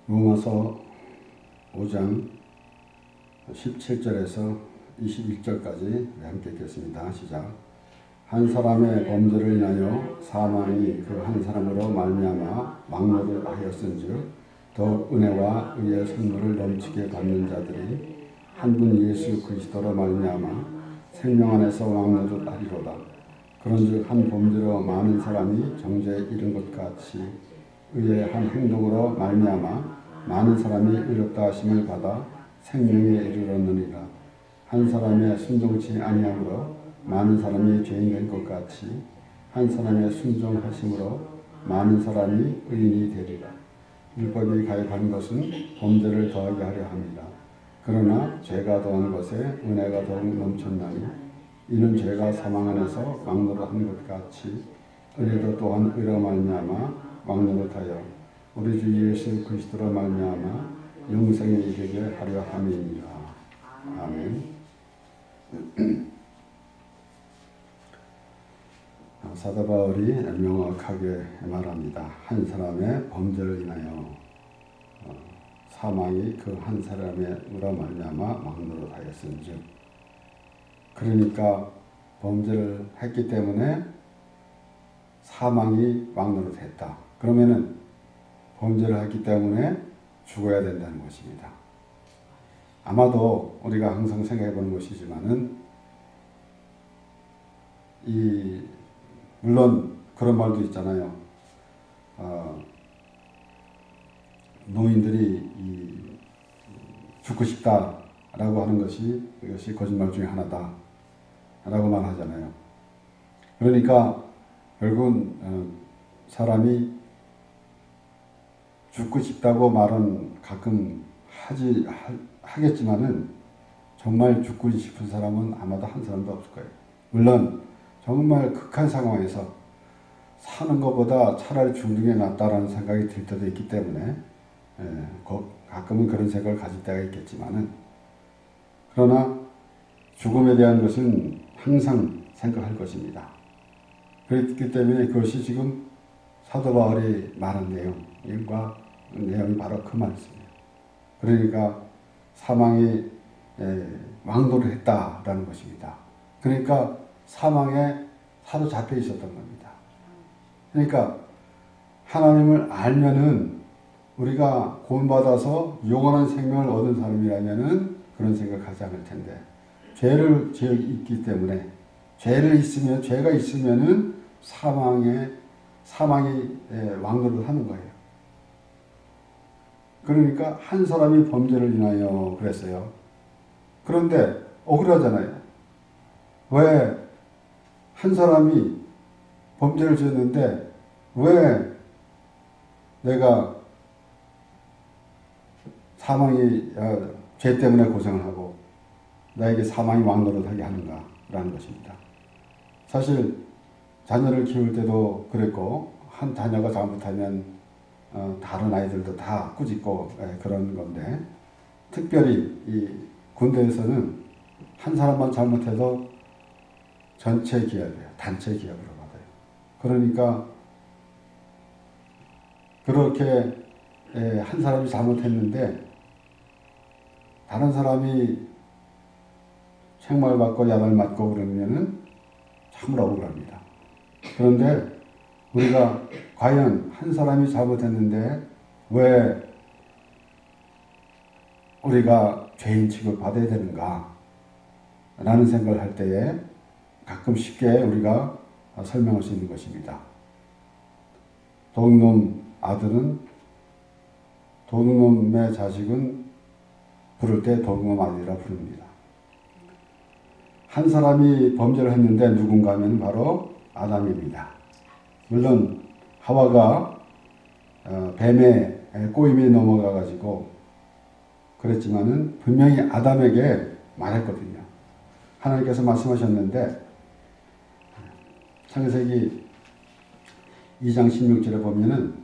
로마서 5장 17절에서 21절까지 함께 읽겠습니다. 시작. 한 사람의 범죄를 인하여 사망이 그 한 사람으로 말미암아 막노를 하였은즉 더 은혜와 의의 선물을 넘치게 받는 자들이 한 분 예수 그리스도로 말미암아 생명 안에서 막노를 하리로다. 그런즉 한 범죄로 많은 사람이 정죄에 이른 것 같이 의의 한 행동으로 말미암아 많은 사람이 의롭다 하심을 받아 생명에 이르렀느니라. 한 사람의 순종치 아니함으로 많은 사람이 죄인 된 것 같이 한 사람의 순종하심으로 많은 사람이 의인이 되리라. 율법이 가입한 것은 범죄를 더하게 하려 함이라. 그러나 죄가 더한 것에 은혜가 더욱 넘쳤나니 이는 죄가 사망 안에서 막노릇한 것 같이 은혜도 또한 의로 말미암아 막노릇하여 우리 주 예수 그리스도로 말미암아 영생에 이르게 하려 함이니라. 아멘. 사도 바울이 명확하게 말합니다. 한 사람의 범죄를 인하여 사망이 그 한 사람의 으로 말미암아 막노릇하였은즉, 그러니까 범죄를 했기 때문에 사망이 막노릇했다. 그러면은 범죄를 했기 때문에 죽어야 된다는 것입니다. 아마도 우리가 항상 생각해 보는 것이지만은 물론 그런 말도 있잖아요. 노인들이 죽고 싶다라고 하는 것이 이것이 거짓말 중에 하나다 라고 말하잖아요. 그러니까 결국은 사람이 죽고 싶다고 말은 가끔 하겠지만은 정말 죽고 싶은 사람은 아마도 한 사람도 없을 거예요. 물론 정말 극한 상황에서 사는 것보다 차라리 죽는 게 낫다라는 생각이 들 때도 있기 때문에 가끔은 그런 생각을 가질 때가 있겠지만은, 그러나 죽음에 대한 것은 항상 생각할 것입니다. 그렇기 때문에 그것이 지금 사도 바울이 말한 내용이 바로 그 말씀이에요. 그러니까 사망이 왕도를 했다라는 것입니다. 그러니까 사망에 사로잡혀 있었던 겁니다. 그러니까 하나님을 알면은 우리가 구원받아서 영원한 생명을 얻은 사람이라면은 그런 생각하지 않을 텐데, 죄를 있기 때문에 죄가 있으면은 사망이 왕노를 하는 거예요. 그러니까 한 사람이 범죄를 인하여 그랬어요. 그런데 억울하잖아요. 왜 한 사람이 범죄를 지었는데 왜 내가 죄 때문에 고생을 하고 나에게 사망이 왕노릇하게 하는가라는 것입니다. 사실 자녀를 키울 때도 그랬고, 한 자녀가 잘못하면 다른 아이들도 다 꾸짖고 그런 건데, 특별히 이 군대에서는 한 사람만 잘못해도 전체 기합이에요. 단체 기합으로 받아요. 그러니까 그렇게 한 사람이 잘못했는데 다른 사람이 책망받고 야단맞고 그러면은 참으로 억울합니다. 그런데 우리가 과연 한 사람이 잘못했는데 왜 우리가 죄인 취급 받아야 되는가 라는 생각을 할 때에 가끔 쉽게 우리가 설명할 수 있는 것입니다. 도둑놈의 자식은 부를 때 도둑놈 아들이라 부릅니다. 한 사람이 범죄를 했는데 누군가 하면 바로 아담입니다. 물론 하와가 뱀의 꼬임에 넘어가 가지고 그랬지만은 분명히 아담에게 말했거든요. 하나님께서 말씀하셨는데, 창세기 2장 16절에 보면은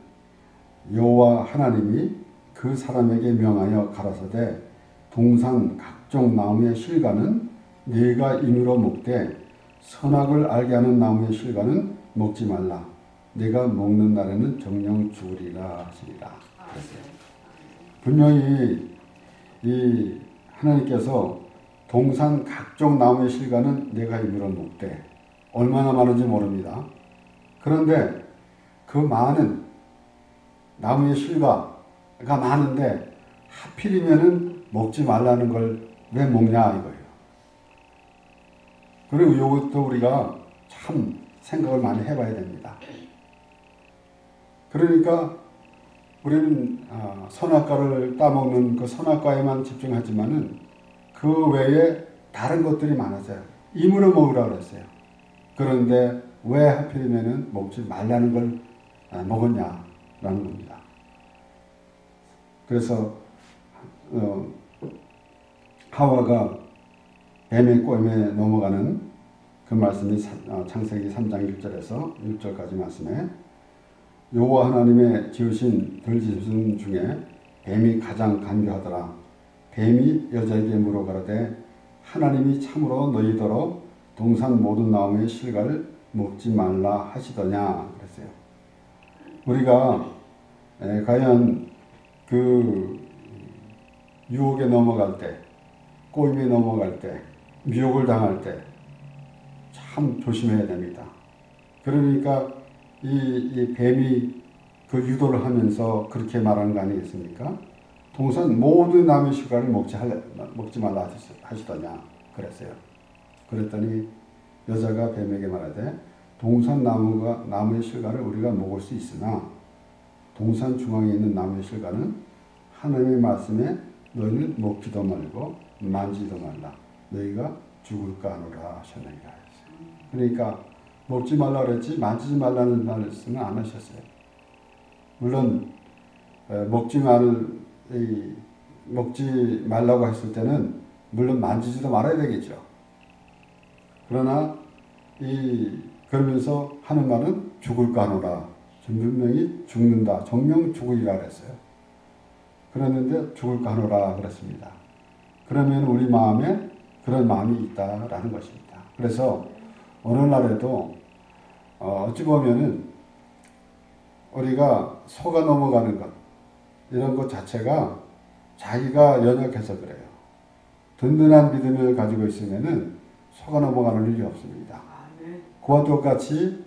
여호와 하나님이 그 사람에게 명하여 가라사대 동산 각종 나무의 실과는 네가 임으로 먹되 선악을 알게 하는 나무의 실과는 먹지 말라. 네가 먹는 날에는 정령 죽으리라 하시리라. 그랬어요. 분명히 이 하나님께서 동산 각종 나무의 실과는 내가 입으로 먹되 얼마나 많은지 모릅니다. 그런데 그 많은 나무의 실과가 많은데 하필이면은 먹지 말라는 걸 왜 먹냐 이거예요. 그리고 이것도 우리가 참 생각을 많이 해봐야 됩니다. 그러니까 우리는 선악과를 따먹는 그 선악과에만 집중하지만은 그 외에 다른 것들이 많았어요. 임으로 먹으라고 그랬어요. 그런데 왜 하필이면은 먹지 말라는 걸 먹었냐라는 겁니다. 그래서 하와가 뱀의 꼬임에 넘어가는 그 말씀이 창세기 3장 1절에서 6절까지 말씀에 여호와 하나님의 지으신 들짐승 중에 뱀이 가장 간교하더라. 뱀이 여자에게 물어가라되 하나님이 참으로 너희더러 동산 모든 나무의 실과를 먹지 말라 하시더냐 그랬어요. 우리가 과연 그 유혹에 넘어갈 때, 꼬임에 넘어갈 때, 미혹을 당할 때 참 조심해야 됩니다. 그러니까 이 뱀이 그 유도를 하면서 그렇게 말하는 거 아니겠습니까? 동산 모든 나무의 실과를 먹지 말라 하시더냐 그랬어요. 그랬더니 여자가 뱀에게 말하되 동산 나무의 실과를 우리가 먹을 수 있으나 동산 중앙에 있는 나무의 실과는 하나님의 말씀에 너희는 먹지도 말고 만지도 말라. 너희가 죽을까 하노라 하셨느니라 했어요. 그러니까 먹지 말라 그랬지 만지지 말라는 말씀은 안 하셨어요. 물론 먹지 말라고 했을 때는 물론 만지지도 말아야 되겠죠. 그러나 그러면서 하는 말은 죽을까 하노라. 분명히 죽는다. 정령 죽으리라 그랬어요. 그랬는데 죽을까 하노라 그랬습니다. 그러면 우리 마음에 그런 마음이 있다라는 것입니다. 그래서 오늘날에도 어찌 보면은 우리가 속아 넘어가는 것 이런 것 자체가 자기가 연약해서 그래요. 든든한 믿음을 가지고 있으면은 속아 넘어가는 일이 없습니다. 그와 똑같이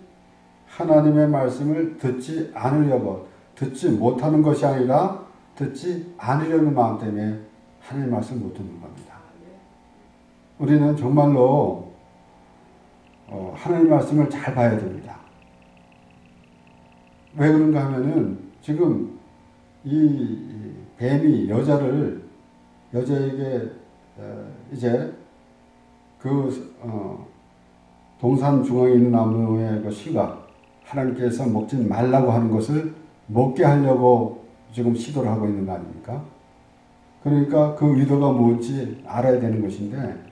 하나님의 말씀을 듣지 못하는 것이 아니라 듣지 않으려는 마음 때문에 하나님의 말씀을 못 듣는 겁니다. 우리는 정말로 하나님의 말씀을 잘 봐야 됩니다. 왜 그런가 하면은 지금 이 뱀이 여자에게 이제 그 동산 중앙에 있는 나무의 그 실과 하나님께서 먹지 말라고 하는 것을 먹게 하려고 지금 시도를 하고 있는 거 아닙니까? 그러니까 그 의도가 뭔지 알아야 되는 것인데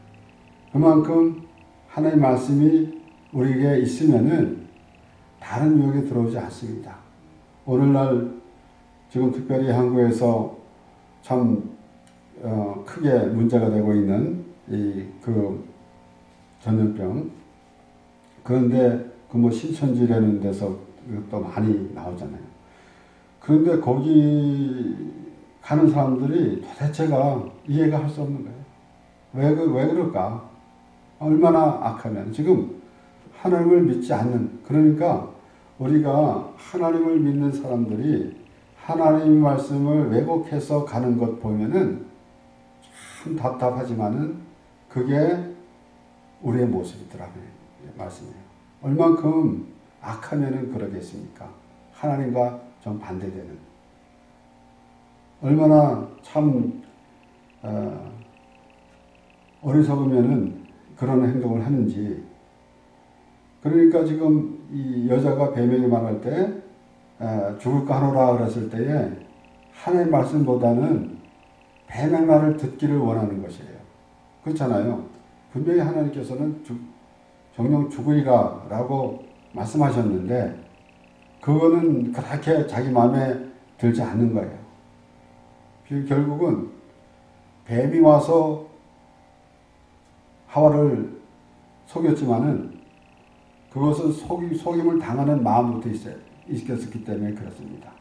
그만큼 하나님의 말씀이 우리에게 있으면은 다른 유혹에 들어오지 않습니다. 오늘날 지금 특별히 한국에서 참 크게 문제가 되고 있는 그 전염병. 그런데 그 뭐 신천지라는 데서 또 많이 나오잖아요. 그런데 거기 가는 사람들이 도대체가 이해가 할 수 없는 거예요. 왜 그럴까? 얼마나 악하면 지금 하나님을 믿지 않는, 그러니까 우리가 하나님을 믿는 사람들이 하나님의 말씀을 왜곡해서 가는 것 보면은 참 답답하지만은 그게 우리의 모습이더라고요. 말씀이에요. 얼만큼 악하면은 그러겠습니까? 하나님과 정반대되는. 얼마나 참 어리석으면은 그런 행동을 하는지. 그러니까 지금 이 여자가 뱀에게 말할 때 죽을까 하노라 그랬을 때에 하나님의 말씀보다는 뱀의 말을 듣기를 원하는 것이에요. 그렇잖아요. 분명히 하나님께서는 정령 죽으리라 라고 말씀하셨는데 그거는 그렇게 자기 마음에 들지 않는 거예요. 결국은 뱀이 와서 하와를 속였지만은 그것은 속임을 당하는 마음부터 있었기 때문에 그렇습니다.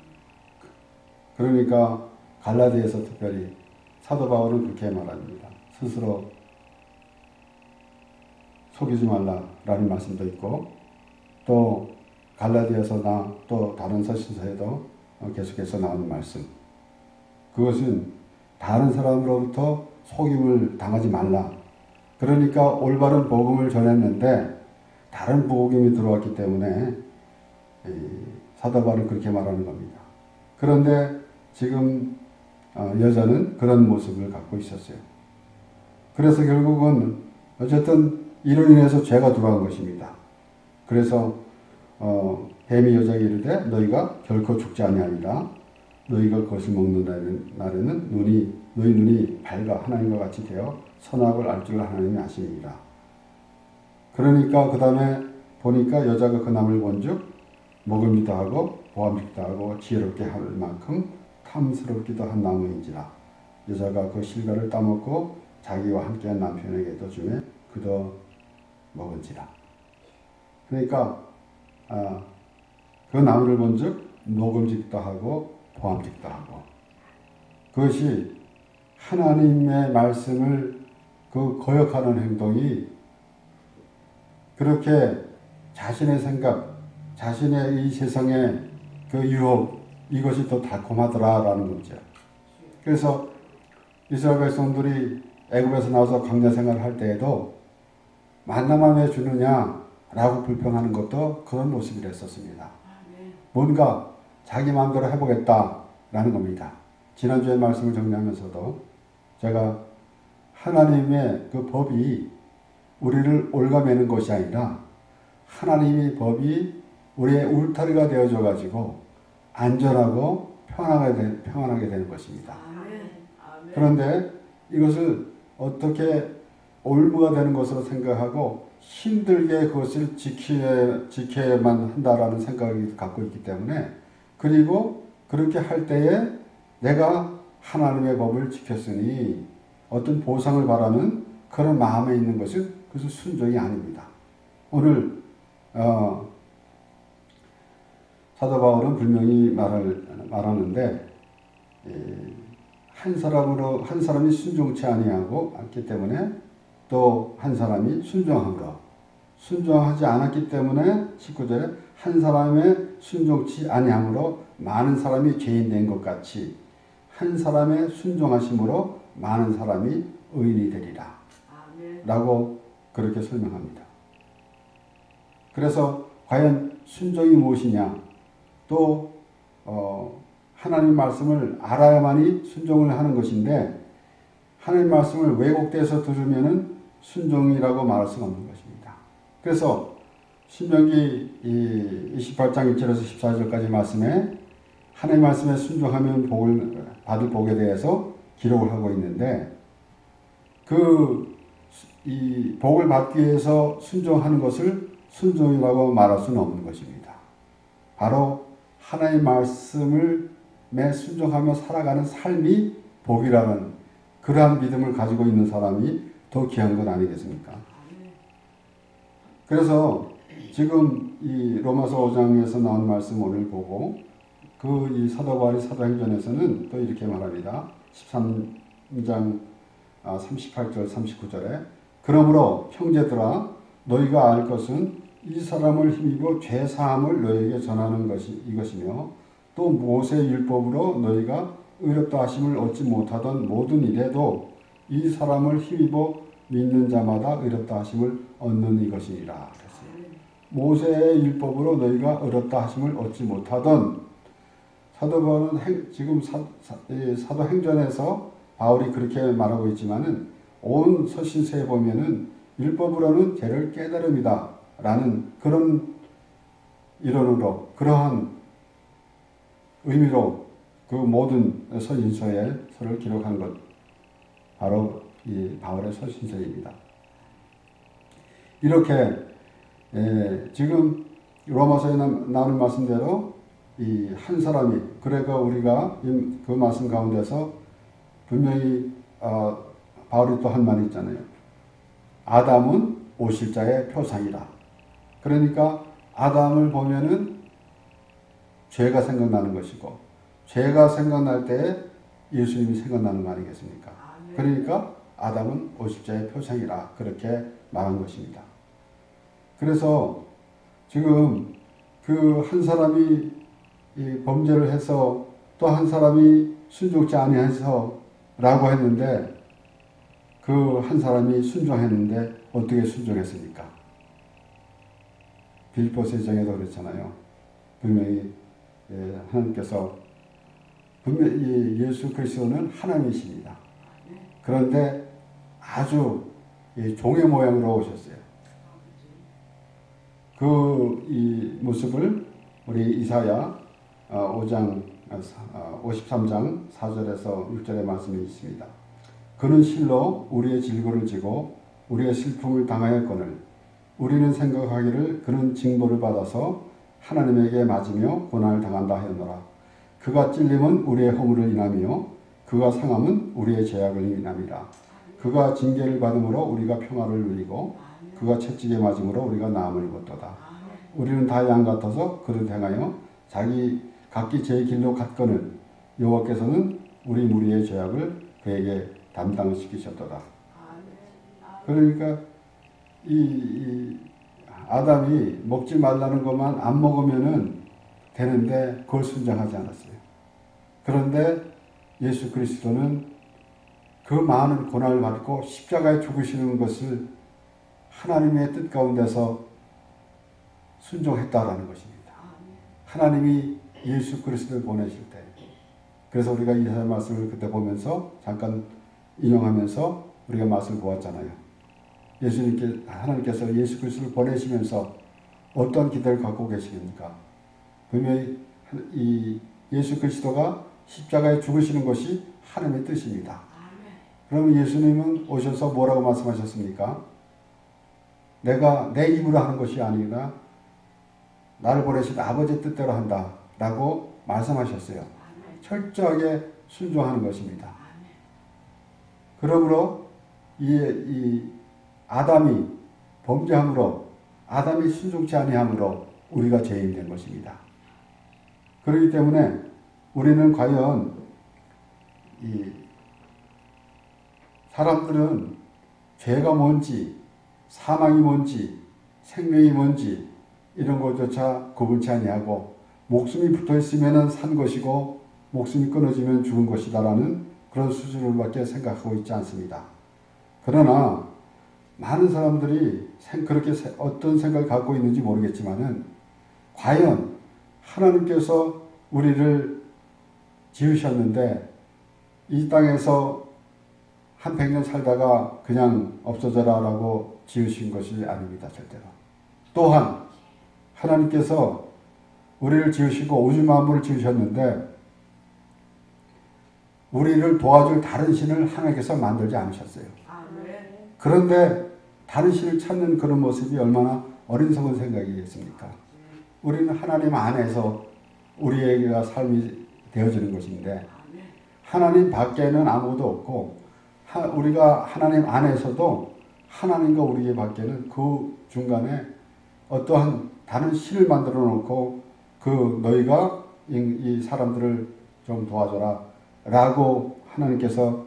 그러니까 갈라디아서 특별히 사도 바울은 그렇게 말합니다. 스스로 속이지 말라라는 말씀도 있고 또 갈라디아서나 또 다른 서신서에도 계속해서 나오는 말씀. 그것은 다른 사람으로부터 속임을 당하지 말라. 그러니까 올바른 복음을 전했는데 다른 복음이 들어왔기 때문에 사도 바울은 그렇게 말하는 겁니다. 그런데 지금 여자는 그런 모습을 갖고 있었어요. 그래서 결국은 어쨌든 이로 인해서 죄가 들어간 것입니다. 그래서 뱀이 여자에게 이르되 너희가 결코 죽지 아니하리라. 너희가 그것을 먹는 날에는 너희 눈이 밝아 하나님과 같이 되어 선악을 알 줄 하나님이 아심이니라. 그러니까 그 다음에 보니까 여자가 그 나무를 본즉 먹음직도 하고 보암직도 하고 지혜롭게 할 만큼 탐스럽기도 한 나무인지라. 여자가 그 실과를 따먹고 자기와 함께한 남편에게도 주매 그도 먹은지라. 그러니까 그 나무를 본즉 먹음직도 하고 보암직도 하고 그것이 하나님의 말씀을 그 거역하는 행동이 그렇게 자신의 생각, 자신의 이 세상의 그 유혹 이것이 더 달콤하더라라는 거죠. 그래서 이스라엘 백성들이 애굽에서 나와서 광야 생활을 할 때에도 만나만 왜 주느냐라고 불평하는 것도 그런 모습이랬었습니다. 뭔가 자기 마음대로 해보겠다라는 겁니다. 지난주에 말씀을 정리하면서도 제가 하나님의 그 법이 우리를 올가매는 것이 아니라 하나님의 법이 우리의 울타리가 되어져 가지고 안전하고 평안하게 되는 것입니다. 그런데 이것을 어떻게 올무가 되는 것으로 생각하고 힘들게 그것을 지켜야만 한다라는 생각을 갖고 있기 때문에 그리고 그렇게 할 때에 내가 하나님의 법을 지켰으니 어떤 보상을 바라는 그런 마음에 있는 것은 그것은 순종이 아닙니다. 오늘 사도 바울은 분명히 말하는데 한 사람이 순종치 아니하고 않기 때문에 또 한 사람이 순종하지 않았기 때문에 19절에 한 사람의 순종치 아니함으로 많은 사람이 죄인 된 것 같이 한 사람의 순종하심으로 많은 사람이 의인이 되리라. 라고 그렇게 설명합니다. 그래서 과연 순종이 무엇이냐? 또 하나님 말씀을 알아야만이 순종을 하는 것인데 하나님 말씀을 왜곡돼서 들으면은 순종이라고 말할 수가 없는 것입니다. 그래서 신명기 28장 1절에서 14절까지 말씀에 하나님 말씀에 순종하면 복을 받을 복에 대해서 기록을 하고 있는데 이 복을 받기 위해서 순종하는 것을 순종이라고 말할 수는 없는 것입니다. 바로 하나님 말씀을 매 순종하며 살아가는 삶이 복이라는 그러한 믿음을 가지고 있는 사람이 더 귀한 것 아니겠습니까? 그래서 지금 이 로마서 5장에서 나온 말씀 오늘 보고 이 사도 바울이 사도행전에서는 또 이렇게 말합니다. 13장 38절 39절에 그러므로 형제들아 너희가 알 것은 이 사람을 힘입어 죄 사함을 너희에게 전하는 것이 이것이며 또 모세 율법으로 너희가 의롭다 하심을 얻지 못하던 모든 일에도 이 사람을 힘입어 믿는 자마다 의롭다 하심을 얻는 이것이니라 그랬어요. 모세의 율법으로 너희가 의롭다 하심을 얻지 못하던 사도 바울은 지금 사도행전에서 바울이 그렇게 말하고 있지만은 온 서신서에 보면은 율법으로는 죄를 깨달음이다 라는 그런 이론으로 그러한 의미로 그 모든 서신서에 서를 기록한 것 바로 이 바울의 서신서입니다. 이렇게 지금 로마서에 나오는 말씀대로 이 한 사람이 그래가 우리가 그 말씀 가운데서 분명히 바울이 또 한 말이 있잖아요. 아담은 오실자의 표상이라. 그러니까 아담을 보면은 죄가 생각나는 것이고 죄가 생각날 때 예수님이 생각나는 거 아니겠습니까? 그러니까 아담은 오십자의 표상이라 그렇게 말한 것입니다. 그래서 지금 그 한 사람이 이 범죄를 해서 또 한 사람이 순종치 아니해서 라고 했는데 그 한 사람이 순종했는데 어떻게 순종했습니까? 빌립보서 1장에도 그랬잖아요. 분명히 하나님께서 분명히 예수 그리스도는 하나님이십니다. 그런데 아주 종의 모양으로 오셨어요. 이 모습을 우리 이사야 53장 4절에서 6절의 말씀이 있습니다. 그는 실로 우리의 질고를 지고 우리의 슬픔을 당하였거늘 우리는 생각하기를 그는 징벌을 받아서 하나님에게 맞으며 고난을 당한다 하였노라. 그가 찔림은 우리의 허물을 인하며 그가 상함은 우리의 죄악을 인함이라. 그가 징계를 받음으로 우리가 평화를 누리고 그가 채찍에 맞음으로 우리가 나음을 입었도다. 우리는 다 양 같아서 그를 행하여 각기 제 길로 갔거늘 여호와께서는 우리 무리의 죄악을 그에게 담당시키셨도다. 그러니까 이 아담이 먹지 말라는 것만 안 먹으면은 되는데 그걸 순종하지 않았어요. 그런데 예수 그리스도는 그 많은 고난을 받고 십자가에 죽으시는 것을 하나님의 뜻 가운데서 순종했다라는 것입니다. 하나님이 예수 그리스도를 보내실 때, 그래서 우리가 이사야 말씀을 그때 보면서 잠깐 인용하면서 우리가 말씀을 보았잖아요. 하나님께서 예수 그리스도를 보내시면서 어떤 기대를 갖고 계시겠습니까? 분명히 이 예수 그리스도가 십자가에 죽으시는 것이 하나님의 뜻입니다. 그러면 예수님은 오셔서 뭐라고 말씀하셨습니까? 내가 내 입으로 하는 것이 아니라 나를 보내신 아버지의 뜻대로 한다 라고 말씀하셨어요. 철저하게 순종하는 것입니다. 그러므로 이 아담이 범죄함으로 아담이 순종치 아니함으로 우리가 죄인 된 것입니다. 그렇기 때문에 우리는 과연 이 사람들은 죄가 뭔지 사망이 뭔지 생명이 뭔지 이런 것조차 구분치 아니하고 목숨이 붙어있으면 산 것이고 목숨이 끊어지면 죽은 것이다라는 그런 수준으로밖에 생각하고 있지 않습니다. 그러나 많은 사람들이 그렇게 어떤 생각을 갖고 있는지 모르겠지만은 과연 하나님께서 우리를 지으셨는데 이 땅에서 한 100년 살다가 그냥 없어져라라고 지으신 것이 아닙니다. 절대로. 또한 하나님께서 우리를 지으시고 우주 만물을 지으셨는데 우리를 도와줄 다른 신을 하나님께서 만들지 않으셨어요. 그런데 다른 신을 찾는 그런 모습이 얼마나 어리석은 생각이겠습니까? 우리는 하나님 안에서 우리에게 삶이 되어지는 것인데 하나님 밖에는 아무도 없고 우리가 하나님 안에서도 하나님과 우리 밖에는 그 중간에 어떠한 다른 신을 만들어 놓고 너희가 이 사람들을 좀 도와줘라 라고 하나님께서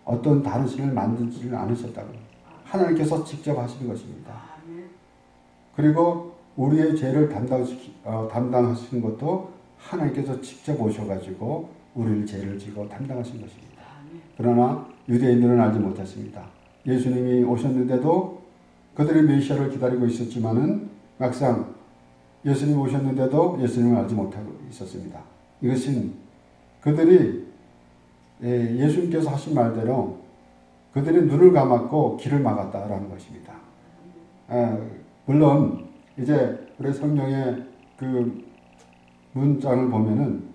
어떤 다른 신을 만들지는 않으셨다고 하나님께서 직접 하시는 것입니다. 그리고 우리의 죄를 담당하시는 것도 하나님께서 직접 오셔가지고 우리를 죄를 지고 담당하신 것입니다. 그러나 유대인들은 알지 못했습니다. 예수님이 오셨는데도 그들이 메시아를 기다리고 있었지만은 막상 예수님이 오셨는데도 예수님을 알지 못하고 있었습니다. 이것은 그들이 예수님께서 하신 말대로 그들이 눈을 감았고 길을 막았다라는 것입니다. 물론 이제 우리 성경의 그 문장을 보면은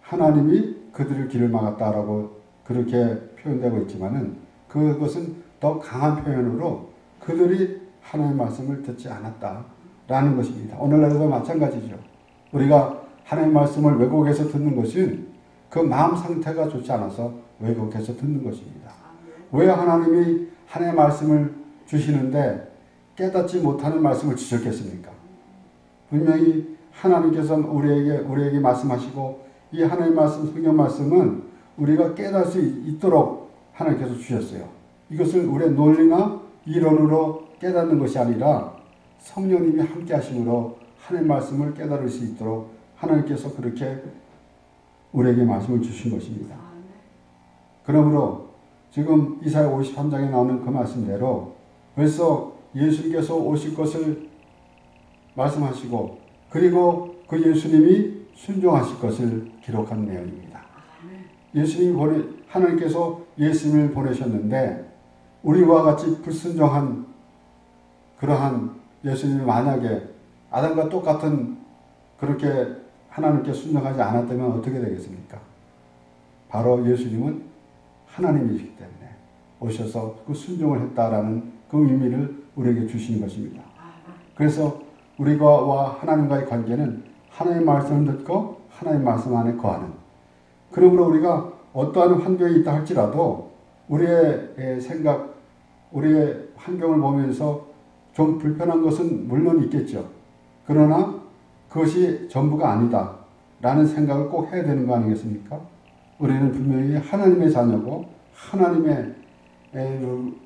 하나님이 그들을 길을 막았다라고 그렇게 표현되고 있지만은 그것은 더 강한 표현으로 그들이 하나님의 말씀을 듣지 않았다라는 것입니다. 오늘날도 마찬가지죠. 우리가 하나님의 말씀을 왜곡해서 듣는 것은 그 마음 상태가 좋지 않아서 왜곡해서 듣는 것입니다. 왜 하나님이 하나님의 말씀을 주시는데 깨닫지 못하는 말씀을 주셨겠습니까? 분명히 하나님께서 우리에게 말씀하시고 이 하나님의 말씀, 성경 말씀은 우리가 깨달을 수 있도록 하나님께서 주셨어요. 이것을 우리의 논리나 이론으로 깨닫는 것이 아니라 성령님이 함께 하심으로 하나님의 말씀을 깨달을 수 있도록 하나님께서 그렇게 우리에게 말씀을 주신 것입니다. 그러므로 지금 이사야 53장에 나오는 그 말씀대로 벌써 예수님께서 오실 것을 말씀하시고 그리고 그 예수님이 순종하실 것을 기록한 내용입니다. 하나님께서 예수님을 보내셨는데 우리와 같이 불순종한 그러한 예수님이 만약에 아담과 똑같은 그렇게 하나님께 순종하지 않았다면 어떻게 되겠습니까? 바로 예수님은 하나님이시기 때문에 오셔서 그 순종을 했다라는 그 의미를 우리에게 주시는 것입니다. 그래서 우리와 하나님과의 관계는 하나님의 말씀을 듣고 하나님의 말씀 안에 거하는, 그러므로 우리가 어떠한 환경에 있다 할지라도 우리의 생각, 우리의 환경을 보면서 좀 불편한 것은 물론 있겠죠. 그러나 그것이 전부가 아니다 라는 생각을 꼭 해야 되는 거 아니겠습니까? 우리는 분명히 하나님의 자녀고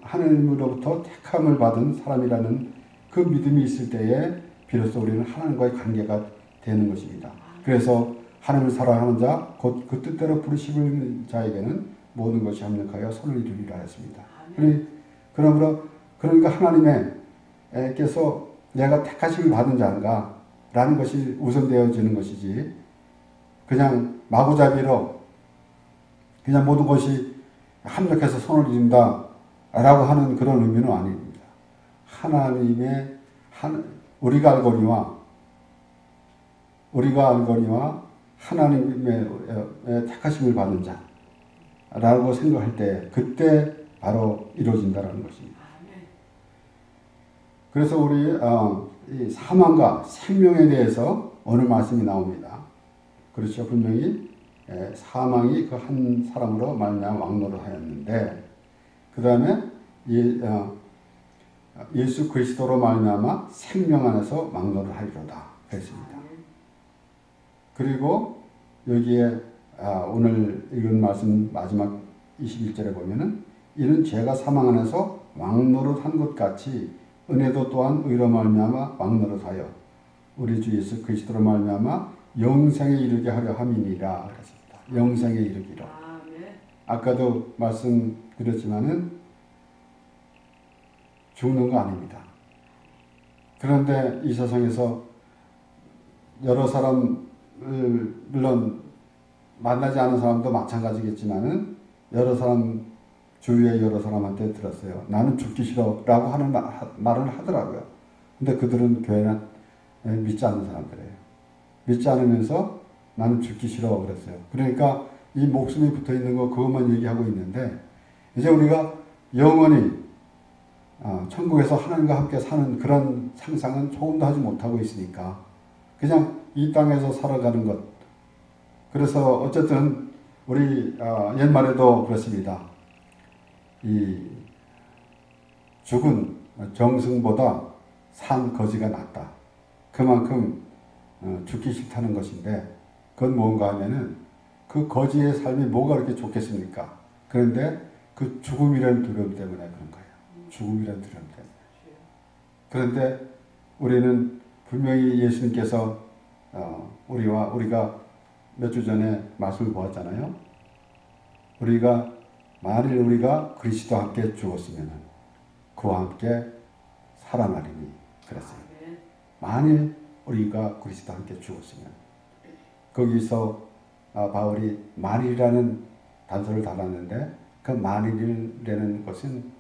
하나님으로부터 택함을 받은 사람이라는 그 믿음이 있을 때에 비로소 우리는 하나님과의 관계가 되는 것입니다. 그래서 하나님을 사랑하는 자, 곧 그 뜻대로 부르심을 자에게는 모든 것이 합력하여 선을 이루리라 했습니다. 그러니까 하나님께서 내가 택하심을 받은 자인가 라는 것이 우선되어지는 것이지, 그냥 마구잡이로 그냥 모든 것이 합력해서 선을 이룬다 라고 하는 그런 의미는 아닙니다. 우리가 알거니와 하나님의 택하심을 받는 자라고 생각할 때 그때 바로 이루어진다는 것입니다. 그래서 우리 이 사망과 생명에 대해서 오늘 말씀이 나옵니다. 그렇죠. 분명히 사망이 그 한 사람으로 말미암아 왕노를 하였는데 그 다음에 예수 그리스도로 말미암아 생명 안에서 왕노를 하리로다 그랬습니다. 그리고 여기에 오늘 읽은 말씀 마지막 21절에 보면은 이는 죄가 사망 안에서 왕노릇한 것 같이 은혜도 또한 의로 말미암아 왕노릇하여 우리 주 예수 그리스도로 말미암아 영생에 이르게 하려 함이니라 그랬습니다. 영생에 이르기로. 아까도 말씀드렸지만은 죽는 거 아닙니다. 그런데 이 세상에서 여러 사람을 물론 만나지 않은 사람도 마찬가지겠지만은 여러 사람 주위에 여러 사람한테 들었어요. 나는 죽기 싫어라고 하는 말을 하더라고요. 근데 그들은 교회는 믿지 않는 사람들이에요. 믿지 않으면서 나는 죽기 싫어 그랬어요. 그러니까 이 목숨이 붙어 있는 거 그것만 얘기하고 있는데 이제 우리가 영원히 천국에서 하나님과 함께 사는 그런 상상은 조금도 하지 못하고 있으니까 그냥 이 땅에서 살아가는 것. 그래서 어쨌든 우리 옛말에도 그렇습니다. 이 죽은 정승보다 산 거지가 낫다. 그만큼 죽기 싫다는 것인데 그건 뭔가 하면은 그 거지의 삶이 뭐가 그렇게 좋겠습니까? 그런데 그 죽음이라는 두려움 때문에 그런 거예요. 죽음이라는 두려움 때문에. 그런데 우리는 분명히 예수님께서 우리가 몇 주 전에 말씀을 보았잖아요. 만일 우리가 그리스도와 함께 죽었으면 그와 함께 살아나리니 그랬어요. 만일 우리가 그리스도와 함께 죽었으면. 거기서 바울이 만일이라는 단서를 달았는데 그 만일이라는 것은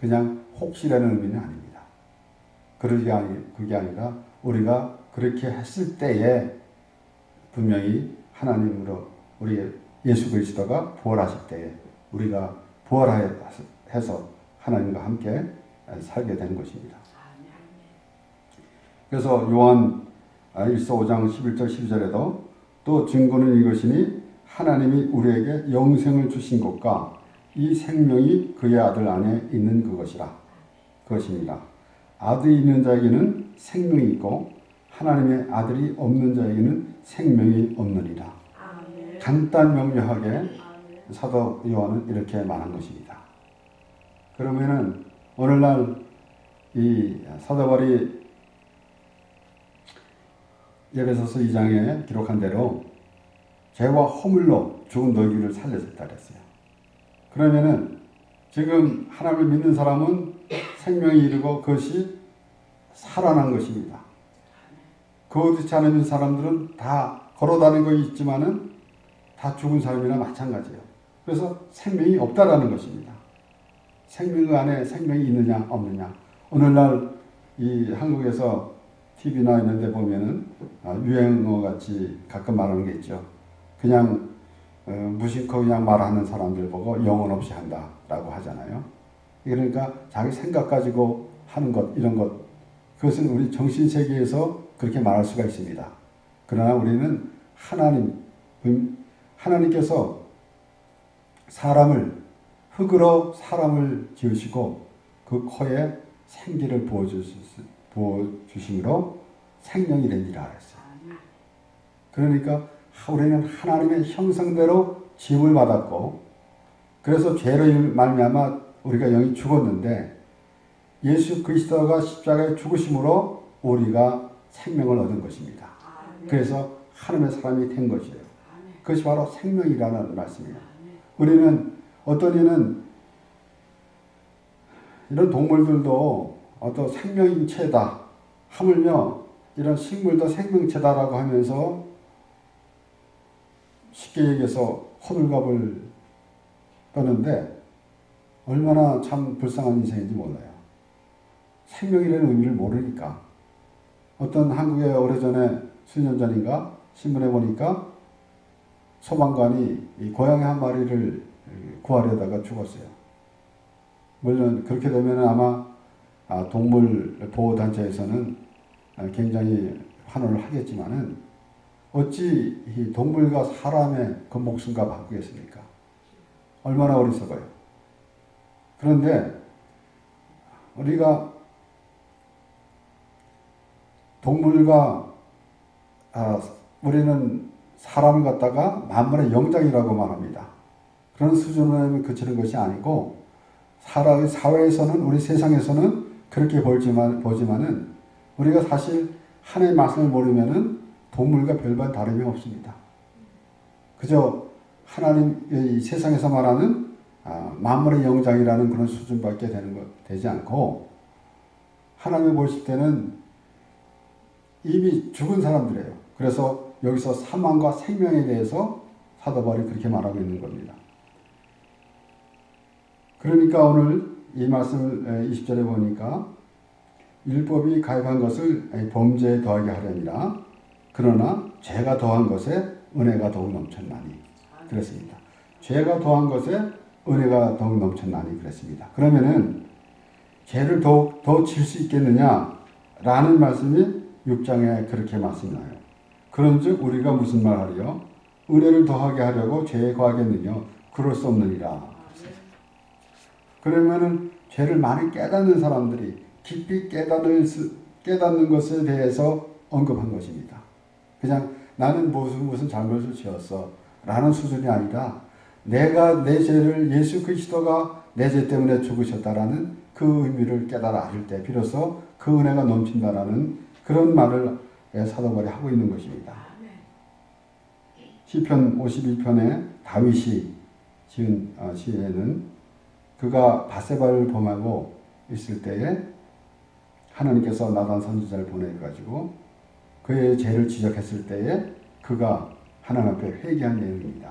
그냥 혹시라는 의미는 아닙니다. 그게 아니라 우리가 그렇게 했을 때에 분명히 하나님으로 우리 예수 그리스도가 부활하실 때에 우리가 부활해서 하나님과 함께 살게 되는 것입니다. 그래서 요한 1서 5장 11절 12절에도 또 증거는 이것이니 하나님이 우리에게 영생을 주신 것과 이 생명이 그의 아들 안에 있는 그것입니다. 아들이 있는 자에게는 생명이 있고 하나님의 아들이 없는 자에게는 생명이 없느니라. 간단 명료하게 사도 요한은 이렇게 말한 것입니다. 그러면은 오늘날 이 사도 바울이 에베소서 2장에 기록한 대로 죄와 허물로 죽은 너희를 살렸다 그랬어요. 그러면은 지금 하나님을 믿는 사람은 생명이 이르고 그것이 살아난 것입니다. 그렇지 않은 사람들은 다 걸어다니는 거 있지만은 다 죽은 사람이나 마찬가지예요. 그래서 생명이 없다라는 것입니다. 생명 안에 생명이 있느냐 없느냐. 오늘날 이 한국에서 TV나 이런 데 보면은 유행어 같이 가끔 말하는 게 있죠. 그냥 무심코 그냥 말하는 사람들 보고 영혼 없이 한다라고 하잖아요. 그러니까 자기 생각 가지고 하는 것, 이런 것, 그것은 우리 정신세계에서 그렇게 말할 수가 있습니다. 그러나 우리는 하나님께서 흙으로 사람을 지으시고 그 코에 생기를 부어주심으로 생명이 된지라 알았어요. 그러니까 우리는 하나님의 형상대로 지음을 받았고, 그래서 죄로 말미암아 우리가 영이 죽었는데 예수 그리스도가 십자가에 죽으심으로 우리가 생명을 얻은 것입니다. 그래서 하나님의 사람이 된 것이에요. 그것이 바로 생명이라는 말씀이에요. 우리는 어떤 이는 이런 동물들도 어떤 생명체다, 하물며 이런 식물도 생명체다라고 하면서 쉽게 얘기해서 호들갑을 떠는데 얼마나 참 불쌍한 인생인지 몰라요. 생명이라는 의미를 모르니까. 어떤 한국에 오래전에 수년 전인가 신문에 보니까 소방관이 이 고양이 한 마리를 구하려다가 죽었어요. 물론 그렇게 되면 아마 동물 보호단체에서는 굉장히 환호를 하겠지만은 어찌 이 동물과 사람의 그 목숨과 바꾸겠습니까? 얼마나 어리석어요. 그런데 우리가 동물과 우리는 사람을 갖다가 만물의 영장이라고 말합니다. 그런 수준을 그치는 것이 아니고 사회에서는 우리 세상에서는 그렇게 보지만은 우리가 사실 하나님의 말씀을 모르면은 동물과 별반 다름이 없습니다. 그저 하나님 이 세상에서 말하는 만물의 영장이라는 그런 수준밖에 되지 않고 하나님이 보실 때는 이미 죽은 사람들이에요. 그래서 여기서 사망과 생명에 대해서 사도 바울이 그렇게 말하고 있는 겁니다. 그러니까 오늘 이 말씀을 20절에 보니까 율법이 가입한 것을 범죄에 더하게 하려니라. 그러나 죄가 더한 것에 은혜가 더욱 넘쳤나니 그랬습니다. 죄가 더한 것에 은혜가 더욱 넘쳤나니 그랬습니다. 그러면은 죄를 더 질 수 있겠느냐라는 말씀이 6장에 그렇게 말씀나요. 그런즉 우리가 무슨 말하리요? 은혜를 더하게 하려고 죄에 거하겠느냐? 그럴 수 없느니라. 그러면은 죄를 많이 깨닫는 사람들이 깊이 깨닫는 것에 대해서 언급한 것입니다. 그냥 나는 무슨 잘못을 지었어 라는 수준이 아니라 내가 내 죄를 예수 그리스도가 내 죄 때문에 죽으셨다라는 그 의미를 깨달아 알 때 비로소 그 은혜가 넘친다라는 그런 말을 사도 바울이 하고 있는 것입니다. 시편 51편에 다윗이 지은 시에는 그가 바세바를 범하고 있을 때에 하나님께서 나단 선지자를 보내가지고 그의 죄를 지적했을 때에 그가 하나님 앞에 회개한 내용입니다.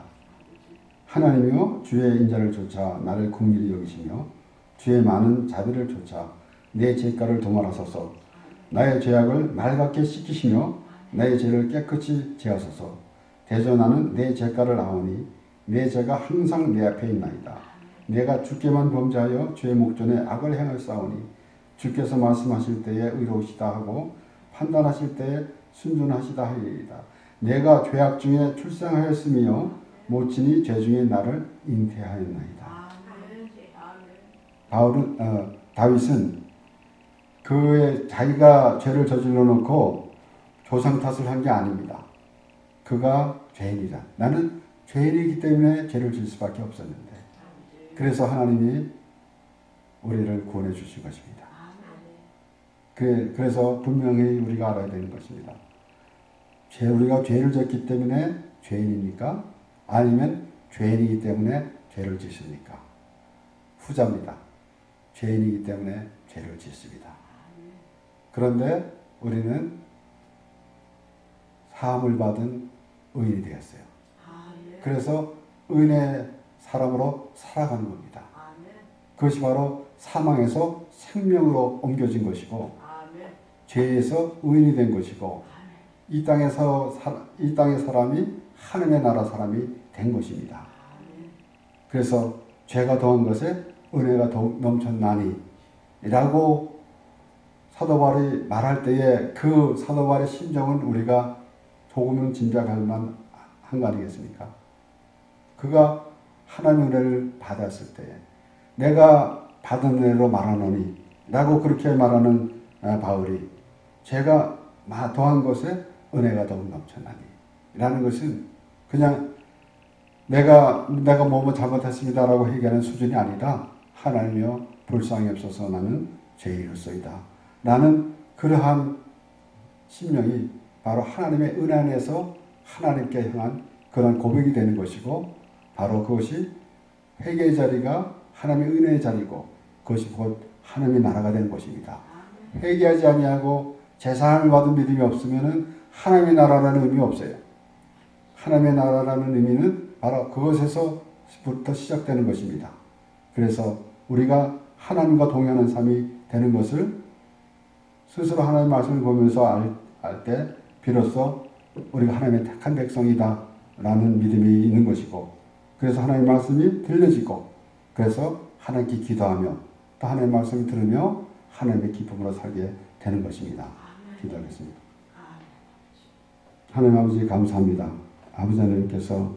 하나님이여 주의 인자를 좇아 나를 긍휼히 여기시며 주의 많은 자비를 좇아 내 죄가를 도말하소서. 나의 죄악을 맑게 씻기시며 나의 죄를 깨끗이 제하소서. 대저 나는 내 죄가를 아오니 내 죄가 항상 내 앞에 있나이다. 내가 주께만 범죄하여 주의 목전에 악을 행하였사오니 주께서 말씀하실 때에 의로우시다 하고 판단하실 때에 순전하시다 하리이다. 내가 죄악 중에 출생하였으며 모친이 죄 중에 나를 잉태하였나이다. 다윗은 자기가 죄를 저질러 놓고 조상 탓을 한 게 아닙니다. 그가 죄인이다. 나는 죄인이기 때문에 죄를 질 수밖에 없었는데 그래서 하나님이 우리를 구원해 주신 것입니다. 그래서 분명히 우리가 알아야 되는 것입니다. 우리가 죄를 졌기 때문에 죄인입니까? 아니면 죄인이기 때문에 죄를 짓습니까? 후자입니다. 죄인이기 때문에 죄를 짓습니다. 그런데 우리는 사함을 받은 의인이 되었어요. 그래서 의인의 사람으로 살아가는 겁니다. 그것이 바로 사망에서 생명으로 옮겨진 것이고 죄에서 의인이 된 것이고 이 땅의 사람이 하늘의 나라 사람이 된 것입니다. 그래서 죄가 더한 것에 은혜가 더욱 넘쳤나니 라고 사도 바울이 말할 때에 그 사도 바울의 심정은 우리가 조금은 짐작할 만한 거 아니겠습니까? 그가 하나님의 은혜를 받았을 때에 내가 받은 은혜로 말하노니 라고 그렇게 말하는 바울이 죄가 더한 것에 은혜가 더욱 넘쳐나니 라는 것은 그냥 내가 뭐뭐 잘못했습니다 라고 얘기하는 수준이 아니라 하나님이여 불쌍히 없어서 나는 죄인이로소이다. 나는 그러한 심령이 바로 하나님의 은혜 안에서 하나님께 향한 그런 고백이 되는 것이고 바로 그것이 회개의 자리가 하나님의 은혜의 자리고 그것이 곧 하나님의 나라가 되는 것입니다. 회개하지 아니하고 제사함을 받은 믿음이 없으면 하나님의 나라라는 의미가 없어요. 하나님의 나라라는 의미는 바로 그것에서부터 시작되는 것입니다. 그래서 우리가 하나님과 동행하는 삶이 되는 것을 스스로 하나님의 말씀을 보면서 알 때 비로소 우리가 하나님의 택한 백성이다 라는 믿음이 있는 것이고 그래서 하나님의 말씀이 들려지고 그래서 하나님께 기도하며 또 하나님의 말씀을 들으며 하나님의 기쁨으로 살게 되는 것입니다. 기도하겠습니다. 하나님 아버지 감사합니다. 아버지 하나님께서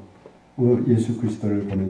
예수 그리스도를 보내